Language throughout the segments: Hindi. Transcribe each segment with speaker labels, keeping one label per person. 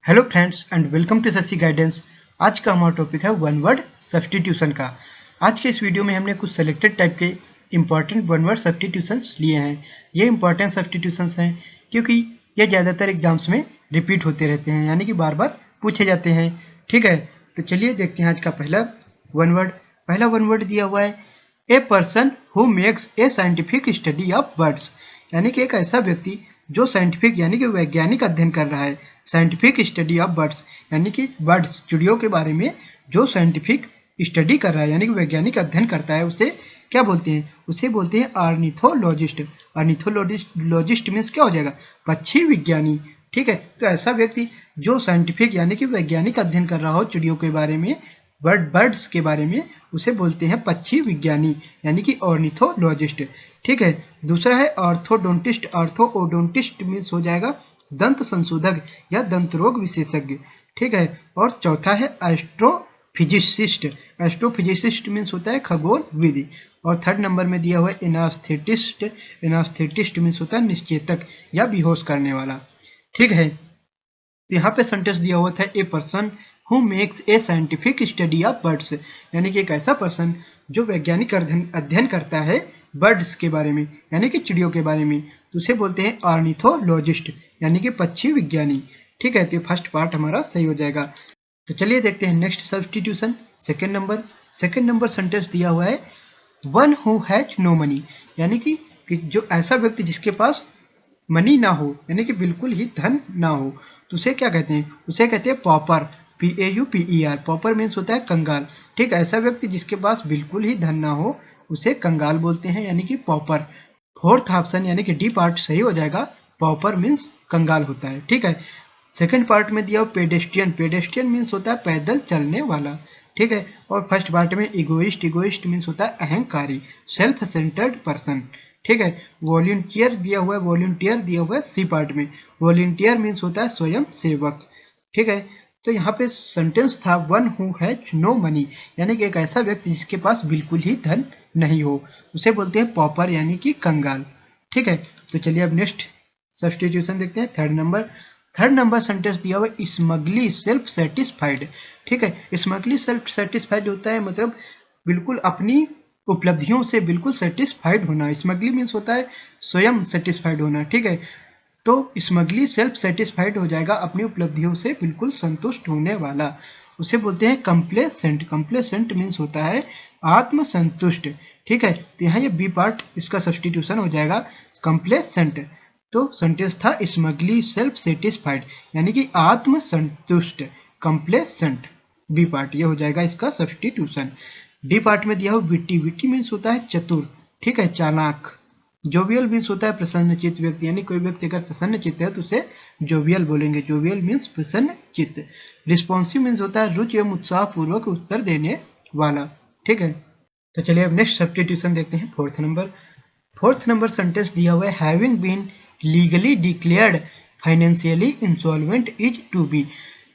Speaker 1: Hello friends and welcome to ससी गाइडेंस। आज का हमारा टॉपिक है वन वर्ड सब्स्टिट्यूशन का। आज के इस वीडियो में हमने कुछ सेलेक्टेड टाइप के इंपॉर्टेंट वन वर्ड सब्स्टिट्यूशंस लिए हैं। ये इंपॉर्टेंट सब्स्टिट्यूशंस हैं क्योंकि ये ज़्यादातर एग्जाम्स में रिपीट होते रहते हैं, यानी कि बार बार पूछे जाते हैं। ठीक है, तो चलिए देखते हैं आज का पहला वन वर्ड दिया हुआ है a person who makes a scientific study of birds, यानी कि एक ऐसा व्यक्ति जो साइंटिफिक यानी कि वैज्ञानिक अध्ययन कर रहा है। साइंटिफिक स्टडी ऑफ बर्ड्स यानी कि बर्ड्स चिड़ियों के बारे में जो साइंटिफिक स्टडी कर रहा है यानी कि वैज्ञानिक अध्ययन करता है, उसे क्या बोलते हैं? उसे बोलते हैं ऑर्निथोलॉजिस्ट। ऑर्निथोलॉजिस्ट मीन्स क्या हो जाएगा? पक्षी विज्ञानी। ठीक है, तो ऐसा व्यक्ति जो साइंटिफिक यानी कि वैज्ञानिक अध्ययन कर रहा हो चिड़ियों के बारे में, बर्ड्स के बारे में, उसे बोलते हैं पक्षी विज्ञानी यानी कि ऑर्निथोलॉजिस्ट। ठीक है, दूसरा है ऑर्थोडोंटिस्ट। ऑर्थोडोंटिस्ट मीन्स हो जाएगा दंत संशोधक या दंत रोग विशेषज्ञ। ठीक है, और चौथा है एस्ट्रोफिजिसिस्ट। एस्ट्रोफिजिसिस्ट मीन्स होता है खगोल विधि। और थर्ड नंबर में दिया हुआ है एनास्थेटिस्ट। एनास्थेटिस्ट मीन्स होता है निश्चेतक या बेहोश करने वाला। ठीक है, तो यहाँ पे सेंटेंस दिया हुआ था a person who makes a scientific study of birds, यानी कि एक ऐसा पर्सन जो वैज्ञानिक अध्ययन करता है बर्ड्स के बारे में यानी कि चिड़ियों के बारे में, तो उसे बोलते हैं ऑर्निथोलॉजिस्ट यानी कि पक्षी विज्ञानी। ठीक है, तो फर्स्ट पार्ट हमारा सही हो जाएगा। तो चलिए देखते हैं next substitution. Second number sentence दिया हुआ है one who has no money, यानी कि जो ऐसा व्यक्ति जिसके पास मनी ना हो यानी कि बिल्कुल ही धन ना हो, तो उसे क्या कहते हैं? उसे कहते हैं पॉपर। PAUPER। पॉपर मीन्स होता है कंगाल। ठीक है, ऐसा व्यक्ति जिसके पास बिल्कुल ही धन ना हो उसे कंगाल बोलते हैं यानी कि पॉपर। फोर्थ ऑप्शन यानी कि डी पार्ट सही हो जाएगा। पॉपर मीन्स कंगाल होता है। ठीक है, सेकंड पार्ट में दिया पेडेस्ट्रियन। पेडेस्ट्रियन मीन्स होता है पैदल चलने वाला। ठीक है, और फर्स्ट पार्ट में इगोइस्ट। इगोइस्ट मीन्स होता है अहंकारी, सेल्फ सेंटर्ड पर्सन। ठीक है, वॉलंटियर दिया हुआ है। वॉलंटियर दिया हुआ है सी पार्ट में। वॉलंटियर मीन्स होता है स्वयं सेवक। ठीक है, तो यहाँ पे सेंटेंस था one who has no money, यानी कि एक ऐसा व्यक्ति जिसके पास बिल्कुल ही धन नहीं हो, उसे बोलते हैं पॉपर यानी कि कंगाल। ठीक है, तो चलिए अब नेक्स्ट सब्स्टिट्यूशन देखते हैं। थर्ड नंबर सेंटेंस दिया हुआ है स्मगली सेल्फ सेटिस्फाइड। ठीक है, स्मगली सेल्फ सेटिस्फाइड होता है मतलब बिल्कुल अपनी उपलब्धियों से बिल्कुल सेटिस्फाइड होना। स्मगली मीन्स होता है स्वयं सेटिस्फाइड होना। ठीक है, तो स्मगली सेल्फ सेटिस्फाइड हो जाएगा अपनी उपलब्धियों से बिल्कुल संतुष्ट होने वाला, उसे बोलते हैं कंप्लेसेंट। कंप्लेसेंट मीन्स होता है आत्मसंतुष्ट। ठीक है, तो यहाँ ये बी पार्ट इसका सब्स्टिट्यूशन हो जाएगा कंप्लेसेंट। तो सेंटेंस था स्मगली सेल्फ सेटिस्फाइड यानी कि आत्मसंतुष्ट, कंप्लेसेंट। बी पार्ट ये हो जाएगा इसका सब्स्टिट्यूशन। डी पार्ट में दिया हो विट्टी। विट्टी मीन्स होता है चतुर। ठीक है, चालाक। जोवियल मीन्स होता है प्रसन्नचित्त व्यक्ति, यानी कोई व्यक्ति अगर प्रसन्नचित्त है तो उसे जोवियल बोलेंगे। जोवियल मीन्स प्रसन्नचित्त। रिस्पॉन्सिव मीन्स होता है रुचि एवं उत्साह पूर्वक उत्तर देने वाला। ठीक है, तो चलिए अब नेक्स्ट सब्स्टिट्यूशन देखते हैं। फोर्थ नंबर सेंटेंस दिया हुआ है having been legally declared financially insolvent is to be,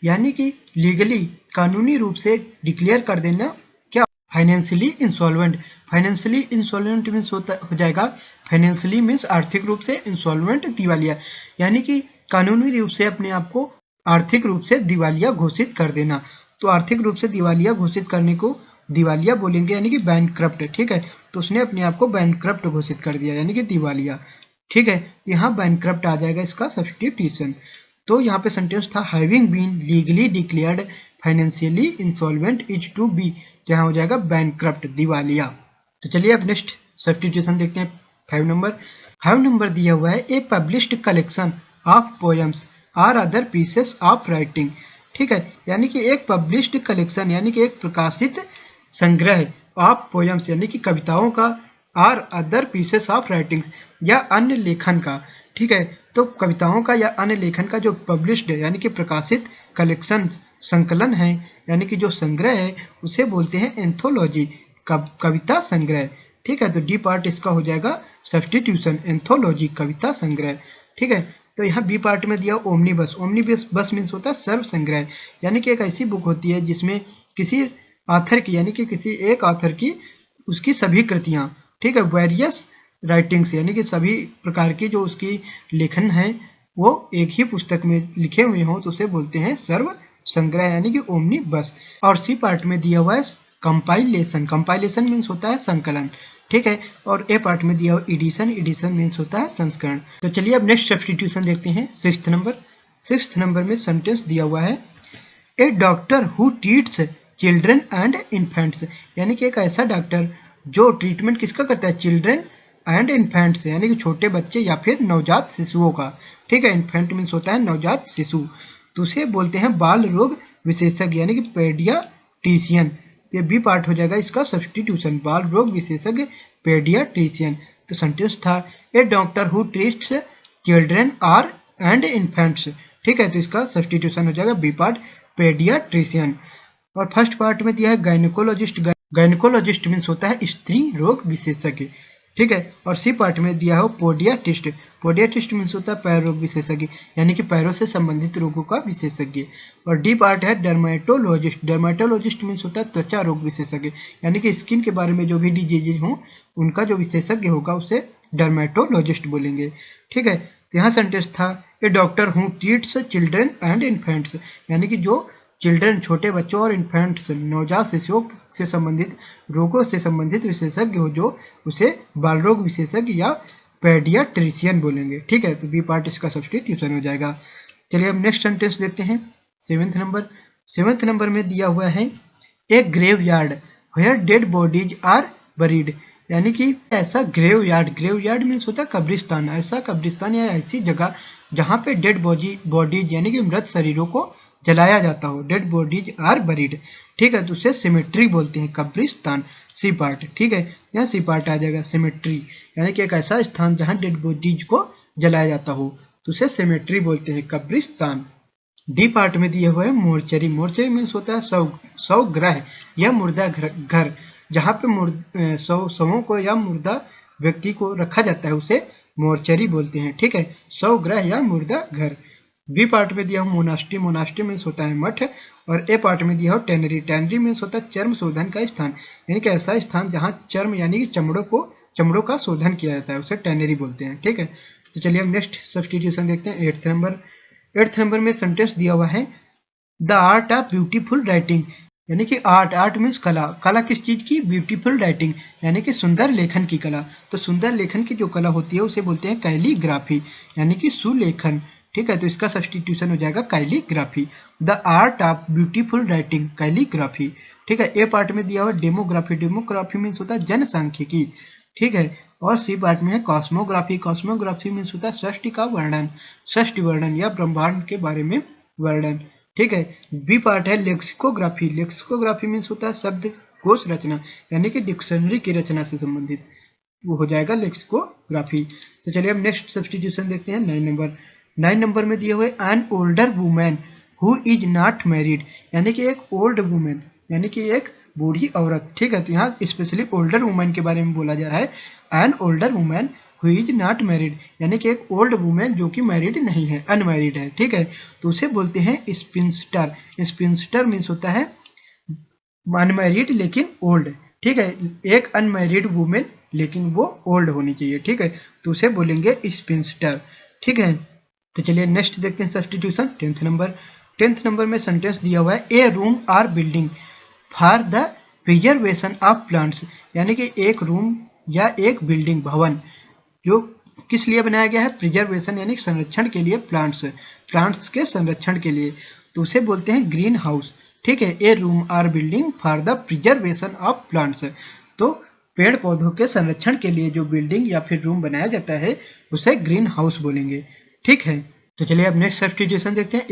Speaker 1: यानी कि लीगली कानूनी रूप से डिक्लेयर कर देना क्या? Financially insolvent. Financially insolvent means हो जाएगा फाइनेंशियली मीन्स आर्थिक रूप से, इंसॉल्वेंट दिवालिया, यानी कि कानूनी रूप से अपने आप को आर्थिक रूप से दिवालिया घोषित कर देना। तो आर्थिक रूप से दिवालिया घोषित करने को दिवालिया बोलेंगे यानी कि बैंकक्रप्ट। ठीक है, तो उसने अपने आप को बैंकक्रप्ट घोषित कर दिया यानी कि दिवालिया। ठीक है, यहाँ बैंकक्रप्ट आ जाएगा इसका सब्स्टिट्यूशन। तो यहाँ पे सेंटेंस था having been legally declared financially insolvent is to be, यहाँ हो जाएगा बैंकक्रप्ट, दिवालिया। तो चलिए अब नेक्स्ट सब्स्टिट्यूशन देखते हैं। 5 नंबर दिया हुआ है a published collection of poems or other pieces of writing. ठीक है, यानी कि एक पब्लिश्ड कलेक्शन यानी कि एक प्रकाशित संग्रह ऑफ पोएम्स यानी कि कविताओं का, or other pieces of writing या अन्य लेखन का। ठीक है, तो कविताओं का या अन्य लेखन का जो पब्लिश्ड यानी कि प्रकाशित कलेक्शन संकलन है यानी कि जो संग्रह है उसे बोलते हैं एंथोलॉजी, कविता संग्रह। ठीक है, तो डी पार्ट इसका हो जाएगा सब्स्टिट्यूशन, एंथोलॉजी, कविता संग्रह। ठीक है, तो यहाँ बी पार्ट में दिया ओमनीबस। ओमनीबस मीन्स होता है सर्व संग्रह, यानी कि एक ऐसी बुक होती है जिसमें किसी ऑथर की यानी कि किसी एक ऑथर की उसकी सभी कृतियाँ, ठीक है, वेरियस राइटिंग्स यानी कि सभी प्रकार की जो उसकी लेखन है वो एक ही पुस्तक में लिखे हुए हों तो उसे बोलते हैं सर्व संग्रह यानी कि ओमनी बस। और सी पार्ट में दिया हुआ है कंपाइलेशन। कंपाइलेशन मीन्स होता है संकलन, ठीक है। और ए पार्ट में दिया हुआ एडिशन। एडिशन मीन्स होता है संस्करण। तो चलिए अब नेक्स्ट सब्स्टिट्यूशन देखते हैं। सिक्स्थ नंबर में सेंटेंस दिया हुआ है a doctor who treats children and infants, यानी कि एक ऐसा डॉक्टर जो ट्रीटमेंट किसका करता है, चिल्ड्रन एंड इन्फेंट्स यानी कि छोटे बच्चे या फिर नवजात शिशुओं का, ठीक है। इन्फेंट मीन्स होता है नवजात शिशु, तो उसे बोलते हैं बाल रोग विशेषज्ञ यानी कि पेडियाट्रिशियन। ये बी पार्ट हो जाएगा इसका सब्स्टिट्यूशन, बाल रोग विशेषज्ञ पेडियाट्रिशियन। तो सेंटेंस था a doctor who treats children or and infants, ठीक है। तो इसका सब्स्टिट्यूशन हो जाएगा बी पार्ट पेडियाट्रिशियन। और फर्स्ट पार्ट में दिया है गायनिकोलॉजिस्ट। गायनिकोलॉजिस्ट मीन्स होता है स्त्री रोग विशेषज्ञ, ठीक है। और सी पार्ट में दिया हो पोडियाट्रिस्ट। पोडियाट्रिस्ट मीन्स होता है पैर रोग विशेषज्ञ यानी कि पैरों से संबंधित रोगों का विशेषज्ञ। और डी पार्ट है डर्मेटोलॉजिस्ट। डर्मेटोलॉजिस्ट मीन्स होता है त्वचा रोग विशेषज्ञ यानी कि स्किन के बारे में जो भी डिजीज हो उनका जो विशेषज्ञ होगा उसे डर्मेटोलॉजिस्ट बोलेंगे, ठीक है। तो यहाँ सेंटेंस था a doctor who treats children and infants, यानी कि जो चिल्ड्रन छोटे बच्चों और इन्फेंट्स नवजात शिशुओं से संबंधित रोगों से संबंधित विशेषज्ञ हो जो उसे बाल रोग विशेषज्ञ या पेडियाट्रिशियन बोलेंगे, ठीक है। तो बी पार्ट इसका सब्स्टिट्यूशन हो जाएगा। चलिए अब नेक्स्ट सेंटेंस देखते हैं। सेवेंथ नंबर में दिया हुआ है a graveyard where dead bodies are buried, यानी कि ऐसा ग्रेव यार्ड मीन्स होता है कब्रिस्तान। ऐसा कब्रिस्तान या ऐसी जगह जहाँ पे डेड बॉडीज यानी कि मृत शरीरों को जलाया जाता हो, डेड बॉडीज आर बरीड, ठीक है। तो उसे सिमेट्री बोलते हैं, कब्रिस्तान। सी पार्ट, ठीक है। यहाँ सी पार्ट आ जाएगा सिमेट्री, यानी कि एक ऐसा स्थान जहाँ डेड बॉडीज को जलाया जाता हो तो उसे सिमेट्री बोलते हैं, कब्रिस्तान। डी पार्ट में दिया हुआ है मोर्चरी। मोर्चरी मीन्स होता है शवगृह या मुर्दा घर, जहाँ पे शवों को या मुर्दा व्यक्ति को रखा जाता है उसे मोर्चरी बोलते हैं, ठीक है। शवगृह या मुर्दा घर। बी पार्ट में दिया हो मोनास्ट्री। मोनास्ट्री मीन्स होता है मठ। और ए पार्ट में दिया हो टेनरी। टेनरी मीन्स होता है चर्म शोधन का स्थान, यानी कि ऐसा स्थान जहाँ चर्म यानी कि चमड़ों का शोधन किया जाता है उसे टेनरी बोलते हैं, ठीक है। तो चलिए हम नेक्स्ट सब्स्टिट्यूशन देखते हैं। एट्थ नंबर में सेंटेंस दिया हुआ है the art of beautiful writing, यानी कि आर्ट मीन्स कला किस चीज की, ब्यूटीफुल राइटिंग यानी कि सुंदर लेखन की कला। तो सुंदर लेखन की जो कला होती है उसे बोलते हैं कैलीग्राफी यानी कि सुलेखन, ठीक है। तो इसका सब्स्टिट्यूशन हो जाएगा calligraphy, the art of beautiful writing calligraphy, ठीक है। ए पार्ट में दिया हुआ डेमोग्राफी। डेमोग्राफी मीन्स होता है जनसांख्यिकी, ठीक है। और सी पार्ट में है कॉस्मोग्राफी। कॉस्मोग्राफी मीन्स होता है सृष्टि वर्णन या ब्रह्मांड के बारे में वर्णन, ठीक है। बी पार्ट है लेक्सिकोग्राफी। लेक्सिकोग्राफी मीन्स होता है शब्द कोश रचना यानी कि डिक्शनरी की रचना से संबंधित, वो हो जाएगा लेक्सिकोग्राफी। तो चलिए अब नेक्स्ट सब्स्टिट्यूशन देखते हैं। 9 नंबर में दिए हुए an older women who is not married, यानी कि एक ओल्ड वुमेन यानी कि एक बूढ़ी औरत, ठीक है। तो यहाँ स्पेशली ओल्डर वुमेन के बारे में बोला जा रहा है। An older women who is not married, यानी कि एक ओल्ड वुमेन जो कि मैरिड नहीं है, अनमैरिड है, ठीक है। तो उसे बोलते हैं स्पिंस्टर। स्पिंस्टर मीन्स होता है अनमैरिड लेकिन ओल्ड, ठीक है। एक अनमैरिड वुमेन लेकिन वो ओल्ड होनी चाहिए, ठीक है। तो उसे बोलेंगे स्पिंस्टर, ठीक है। तो चलिए नेक्स्ट देखते हैं सब्स्टिट्यूशन। 10th नंबर में सेंटेंस दिया हुआ है a room or building for the preservation of plants, यानी कि एक रूम या एक बिल्डिंग भवन जो किस लिए बनाया गया है, प्रिजर्वेशन यानी संरक्षण के लिए, प्लांट्स के संरक्षण के लिए, तो उसे बोलते हैं ग्रीन हाउस, ठीक है। A room or building for the preservation of plants, तो पेड़ पौधों के संरक्षण के लिए जो बिल्डिंग या फिर रूम बनाया जाता है उसे ग्रीन हाउस बोलेंगे, ठीक है। तो चलिए अब नेक्स्ट सब्स्टिट्यूशन देखते हैं।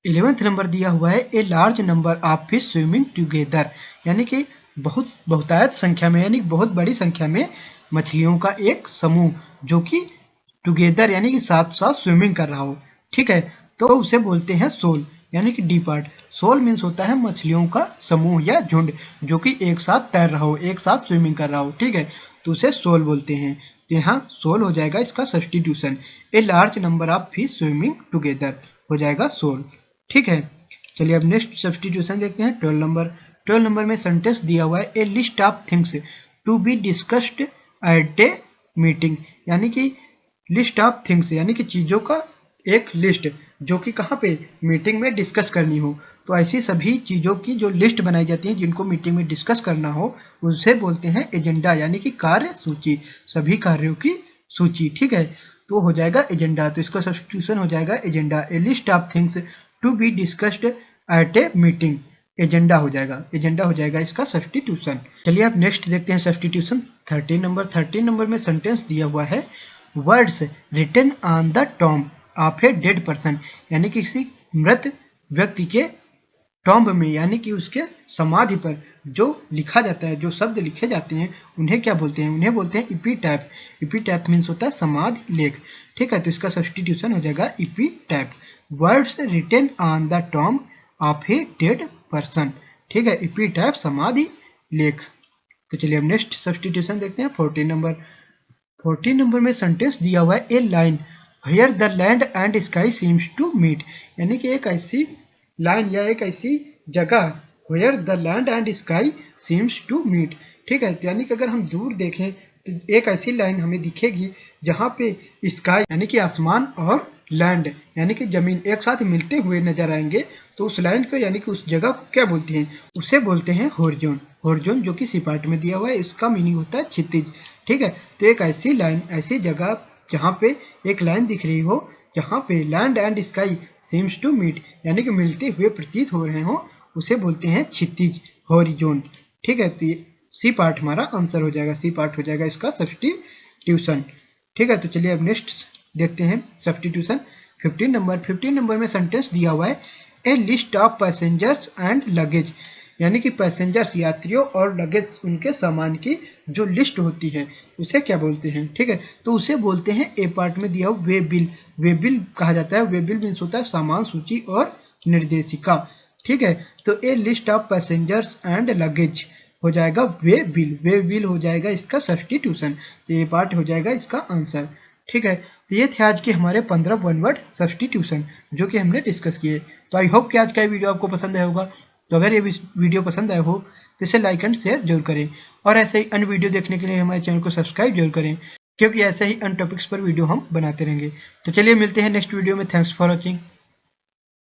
Speaker 1: 11th नंबर दिया हुआ है a large number of fish swimming together, यानी कि बहुतायत संख्या में यानी बहुत बड़ी संख्या में मछलियों का एक समूह जो कि टुगेदर यानी कि साथ साथ स्विमिंग कर रहा हो, ठीक है। तो उसे बोलते हैं सोल, यानी कि डी पार्ट। सोल मीन्स होता है मछलियों का समूह या झुंड जो कि एक साथ तैर रहा हो, एक साथ स्विमिंग कर रहा हो, ठीक है। तो उसे सोल बोलते हैं। तो यहाँ सोल हो जाएगा इसका substitution, a large number of fish swimming together हो जाएगा सोल, ठीक है। चलिए अब नेक्स्ट सब्स्टिट्यूशन देखते हैं। 12 नंबर में सेंटेंस दिया हुआ है a list of things to be discussed at a meeting, यानी कि लिस्ट ऑफ थिंग्स यानी कि चीज़ों का एक लिस्ट जो कि कहाँ पे मीटिंग में डिस्कस करनी हो। तो ऐसी सभी चीज़ों की जो लिस्ट बनाई जाती है जिनको मीटिंग में डिस्कस करना हो उसे बोलते हैं एजेंडा यानी कि कार्य सूची, सभी कार्यों की सूची। ठीक है, तो हो जाएगा एजेंडा, तो इसका सब्स्टिट्यूशन हो जाएगा agenda. A list of things to be discussed at a meeting, agenda हो जाएगा, एजेंडा हो जाएगा इसका सब्स्टिट्यूशन। चलिए अब नेक्स्ट देखते हैं सब्स्टिट्यूशन 13 नंबर। 13 नंबर में सेंटेंस दिया हुआ है words written on the tomb of a dead person, यानी कि किसी मृत व्यक्ति के टॉम्ब में यानी कि उसके समाधि पर जो लिखा जाता है, जो शब्द लिखे जाते हैं उन्हें क्या बोलते हैं? उन्हें बोलते हैं इपीटैफ। इपीटैफ मीन्स होता है समाधि लेख। ठीक है, तो इसका सब्स्टिट्यूशन हो जाएगा epitaph. Words written on the tomb of a dead person. ठीक है, इपीटैफ समाधि लेख। तो चलिए अब नेक्स्ट सब्स्टिट्यूशन देखते हैं 14 नंबर। 14 नंबर में सेंटेंस दिया हुआ है a line here the land and sky seems to meet, यानी कि एक ऐसी लाइन या एक ऐसी जगह here the land and sky seems to meet. ठीक है, यानी कि अगर हम दूर देखें तो एक ऐसी लाइन हमें दिखेगी जहाँ पे स्काई यानी कि आसमान और लैंड यानी कि जमीन एक साथ मिलते हुए नजर आएंगे। तो उस लाइन को यानी कि उस जगह को क्या बोलते हैं? उसे बोलते हैं होरिजोन। होरिजोन जो कि सी पार्ट में दिया हुआ है, इसका मीनिंग होता है क्षितिज। ठीक है, तो एक ऐसी लाइन, ऐसी जगह जहाँ पे एक लाइन दिख रही हो जहाँ पे land and sky seems to meet यानी कि मिलते हुए प्रतीत हो रहे हो, उसे बोलते हैं क्षितिज, होरिजोन। ठीक है, तो सी पार्ट हमारा आंसर हो जाएगा, सी पार्ट हो जाएगा इसका सब्स्टिट्यूशन। ठीक है, तो चलिए अब नेक्स्ट देखते हैं सब्स्टिट्यूशन 15 नंबर। 15 नंबर में सेंटेंस दिया हुआ है a list of passengers and luggage, यानी कि पैसेंजर्स यात्रियों और लगेज उनके सामान की जो लिस्ट होती है उसे क्या बोलते हैं? ठीक है, तो उसे बोलते हैं ए पार्ट में दिया हुआ वे बिल। वे बिल कहा जाता है, वे बिल मीन्स होता है सामान सूची और निर्देशिका। ठीक है, तो a list of passengers and luggage हो जाएगा वे बिल। वे बिल हो जाएगा इसका सब्स्टिट्यूशन, तो ये पार्ट हो जाएगा इसका आंसर। ठीक है, तो ये थे आज के हमारे 15 वन वर्ड सब्स्टिट्यूशन जो कि हमने डिस्कस किए। तो आई होप कि आज का ये वीडियो आपको पसंद आया होगा। तो अगर ये वीडियो पसंद आया हो तो इसे लाइक एंड शेयर जरूर करें, और ऐसे ही अन्य वीडियो देखने के लिए हमारे चैनल को सब्सक्राइब जरूर करें, क्योंकि ऐसे ही अन्य टॉपिक्स पर वीडियो हम बनाते रहेंगे। तो चलिए मिलते हैं नेक्स्ट वीडियो में। Thanks for watching.